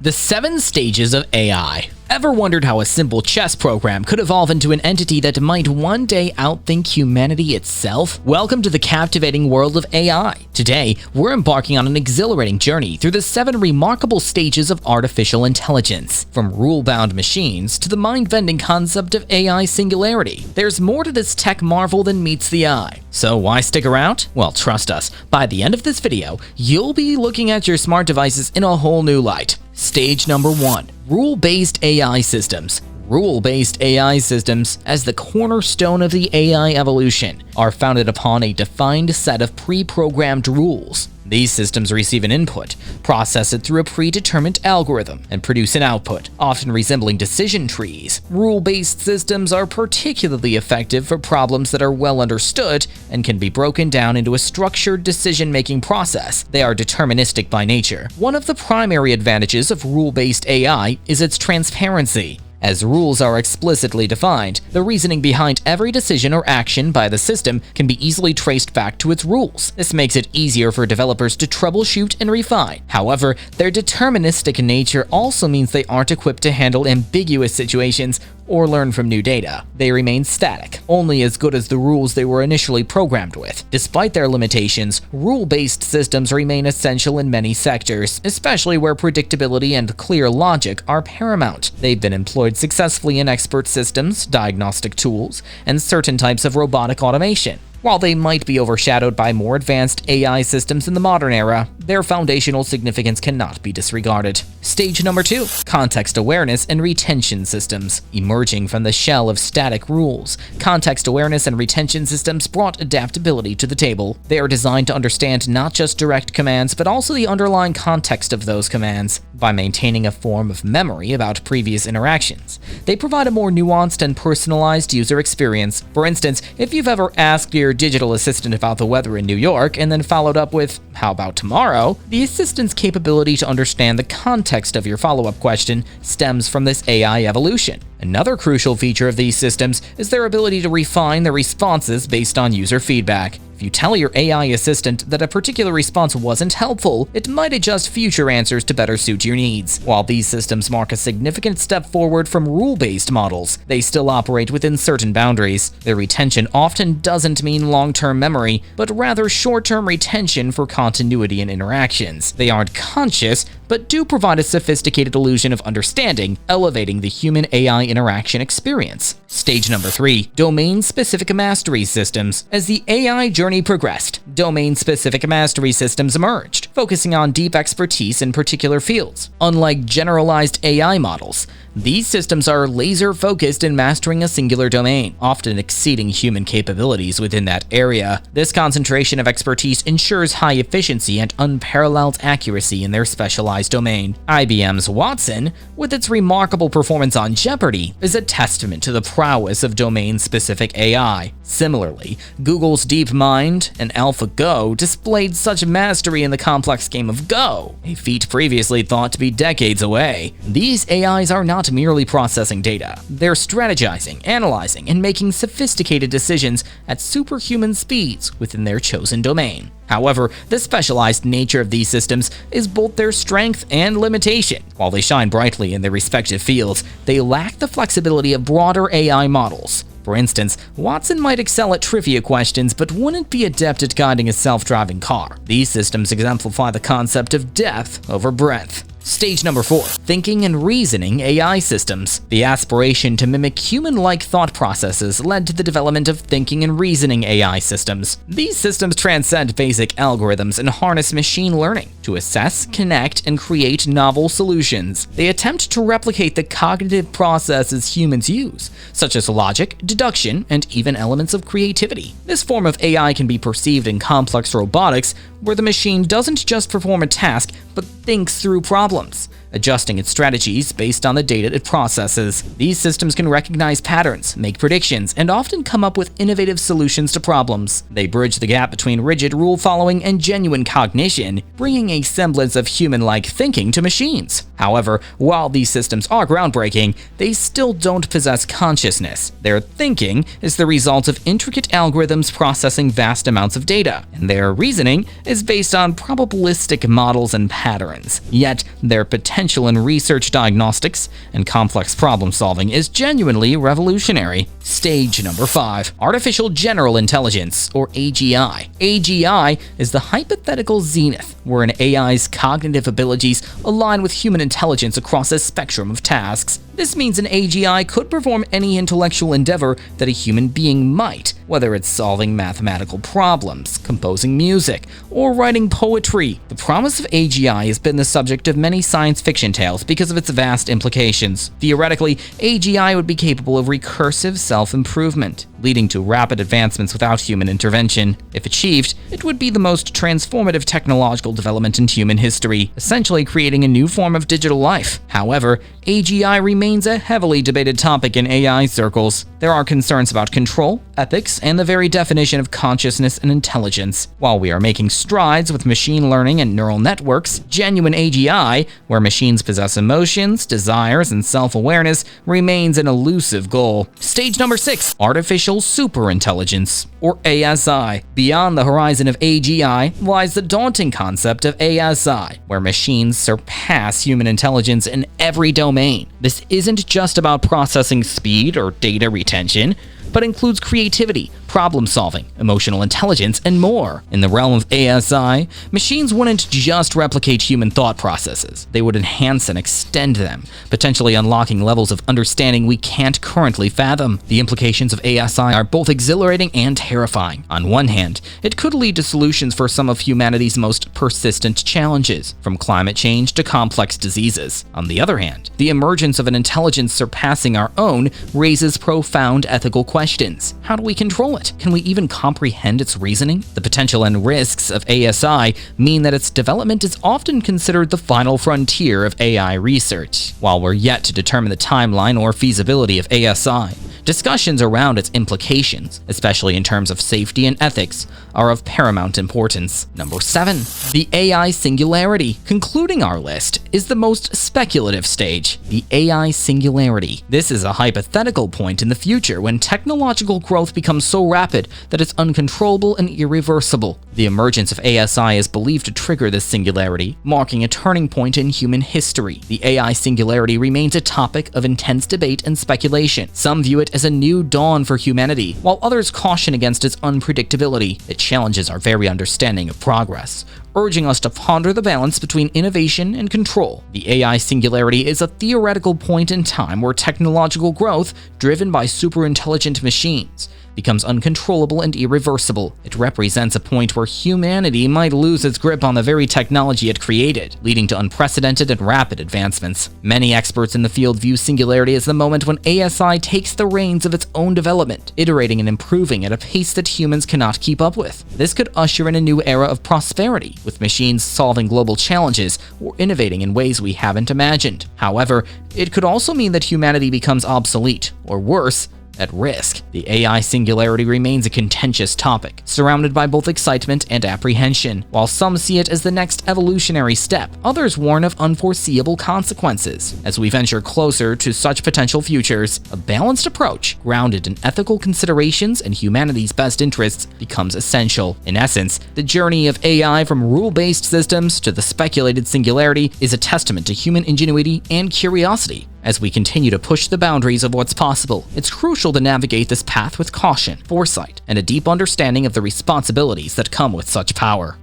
The 7 stages of AI. Ever wondered how a simple chess program could evolve into an entity that might one day outthink humanity itself? Welcome to the captivating world of AI. Today, we're embarking on an exhilarating journey through the 7 remarkable stages of artificial intelligence. From rule-bound machines to the mind-bending concept of AI Singularity, there's more to this tech marvel than meets the eye. So why stick around? Well, trust us, by the end of this video, you'll be looking at your smart devices in a whole new light. Stage number 1. Rule-based AI systems. Rule-based AI systems, as the cornerstone of the AI evolution, are founded upon a defined set of pre-programmed rules. These systems receive an input, process it through a predetermined algorithm, and produce an output, often resembling decision trees. Rule-based systems are particularly effective for problems that are well understood and can be broken down into a structured decision-making process. They are deterministic by nature. One of the primary advantages of rule-based AI is its transparency. As rules are explicitly defined, the reasoning behind every decision or action by the system can be easily traced back to its rules. This makes it easier for developers to troubleshoot and refine. However, their deterministic nature also means they aren't equipped to handle ambiguous situations or learn from new data. They remain static, only as good as the rules they were initially programmed with. Despite their limitations, rule-based systems remain essential in many sectors, especially where predictability and clear logic are paramount. They've been employed successfully in expert systems, diagnostic tools, and certain types of robotic automation. While they might be overshadowed by more advanced AI systems in the modern era, their foundational significance cannot be disregarded. Stage number 2. Context awareness and retention systems. Emerging from the shell of static rules, context awareness and retention systems brought adaptability to the table. They are designed to understand not just direct commands, but also the underlying context of those commands. By maintaining a form of memory about previous interactions, they provide a more nuanced and personalized user experience. For instance, if you've ever asked your digital assistant about the weather in New York and then followed up with, "How about tomorrow?" the assistant's capability to understand the context of your follow-up question stems from this AI evolution. Another crucial feature of these systems is their ability to refine their responses based on user feedback. If you tell your AI assistant that a particular response wasn't helpful, it might adjust future answers to better suit your needs. While these systems mark a significant step forward from rule-based models, they still operate within certain boundaries. Their retention often doesn't mean long-term memory, but rather short-term retention for continuity in interactions. They aren't conscious, but do provide a sophisticated illusion of understanding, elevating the human-AI interaction experience. Stage number 3. Domain-specific mastery systems. As the AI journey progressed, domain-specific mastery systems emerged, focusing on deep expertise in particular fields. Unlike generalized AI models, these systems are laser-focused in mastering a singular domain, often exceeding human capabilities within that area. This concentration of expertise ensures high efficiency and unparalleled accuracy in their specialized domain. IBM's Watson, with its remarkable performance on Jeopardy, is a testament to the prowess of domain-specific AI. Similarly, Google's DeepMind and AlphaGo displayed such mastery in the complex game of Go, a feat previously thought to be decades away. These AIs are not merely processing data. They're strategizing, analyzing, and making sophisticated decisions at superhuman speeds within their chosen domain. However, the specialized nature of these systems is both their strength and limitation. While they shine brightly in their respective fields, they lack the flexibility of broader AI models. For instance, Watson might excel at trivia questions, but wouldn't be adept at guiding a self-driving car. These systems exemplify the concept of depth over breadth. Stage number 4. Thinking and reasoning AI systems. The aspiration to mimic human-like thought processes led to the development of thinking and reasoning AI systems. These systems transcend basic algorithms and harness machine learning to assess, connect, and create novel solutions. They attempt to replicate the cognitive processes humans use, such as logic, deduction, and even elements of creativity. This form of AI can be perceived in complex robotics, where the machine doesn't just perform a task, but thinks through problems, adjusting its strategies based on the data it processes. These systems can recognize patterns, make predictions, and often come up with innovative solutions to problems. They bridge the gap between rigid rule-following and genuine cognition, bringing a semblance of human-like thinking to machines. However, while these systems are groundbreaking, they still don't possess consciousness. Their thinking is the result of intricate algorithms processing vast amounts of data, and their reasoning is based on probabilistic models and patterns. Yet, their potential potential in research diagnostics and complex problem solving is genuinely revolutionary. Stage number 5. Artificial General Intelligence, or AGI. AGI is the hypothetical zenith, where an AI's cognitive abilities align with human intelligence across a spectrum of tasks. This means an AGI could perform any intellectual endeavor that a human being might, whether it's solving mathematical problems, composing music, or writing poetry. The promise of AGI has been the subject of many science fiction tales because of its vast implications. Theoretically, AGI would be capable of recursive self-improvement, leading to rapid advancements without human intervention. If achieved, it would be the most transformative technological development in human history, essentially creating a new form of digital life. However, AGI remains a heavily debated topic in AI circles. There are concerns about control, ethics, and the very definition of consciousness and intelligence. While we are making strides with machine learning and neural networks, genuine AGI, where machines possess emotions, desires, and self-awareness, remains an elusive goal. Stage number 6. Artificial Superintelligence, or ASI. Beyond the horizon of AGI lies the daunting concept of ASI, where machines surpass human intelligence in every domain. This isn't just about processing speed or data retention, but includes creativity, problem solving, emotional intelligence, and more. In the realm of ASI, machines wouldn't just replicate human thought processes, they would enhance and extend them, potentially unlocking levels of understanding we can't currently fathom. The implications of ASI are both exhilarating and terrifying. On one hand, it could lead to solutions for some of humanity's most persistent challenges, from climate change to complex diseases. On the other hand, the emergence of an intelligence surpassing our own raises profound ethical questions. How do we control it? Can we even comprehend its reasoning? The potential and risks of ASI mean that its development is often considered the final frontier of AI research. While we're yet to determine the timeline or feasibility of ASI, discussions around its implications, especially in terms of safety and ethics, are of paramount importance. Number 7. The AI Singularity. Concluding our list is the most speculative stage, the AI Singularity. This is a hypothetical point in the future when technological growth becomes so rapid that it's uncontrollable and irreversible. The emergence of ASI is believed to trigger this singularity, marking a turning point in human history. The AI Singularity remains a topic of intense debate and speculation. Some view it as a new dawn for humanity, while others caution against its unpredictability. It challenges our very understanding of progress, urging us to ponder the balance between innovation and control. The AI Singularity is a theoretical point in time where technological growth, driven by superintelligent machines, becomes uncontrollable and irreversible. It represents a point where humanity might lose its grip on the very technology it created, leading to unprecedented and rapid advancements. Many experts in the field view Singularity as the moment when ASI takes the reins of its own development, iterating and improving at a pace that humans cannot keep up with. This could usher in a new era of prosperity, with machines solving global challenges or innovating in ways we haven't imagined. However, it could also mean that humanity becomes obsolete, or worse, at risk. The AI Singularity remains a contentious topic, surrounded by both excitement and apprehension. While some see it as the next evolutionary step, others warn of unforeseeable consequences. As we venture closer to such potential futures, a balanced approach, grounded in ethical considerations and humanity's best interests, becomes essential. In essence, the journey of AI from rule-based systems to the speculated singularity is a testament to human ingenuity and curiosity. As we continue to push the boundaries of what's possible, it's crucial to navigate this path with caution, foresight, and a deep understanding of the responsibilities that come with such power.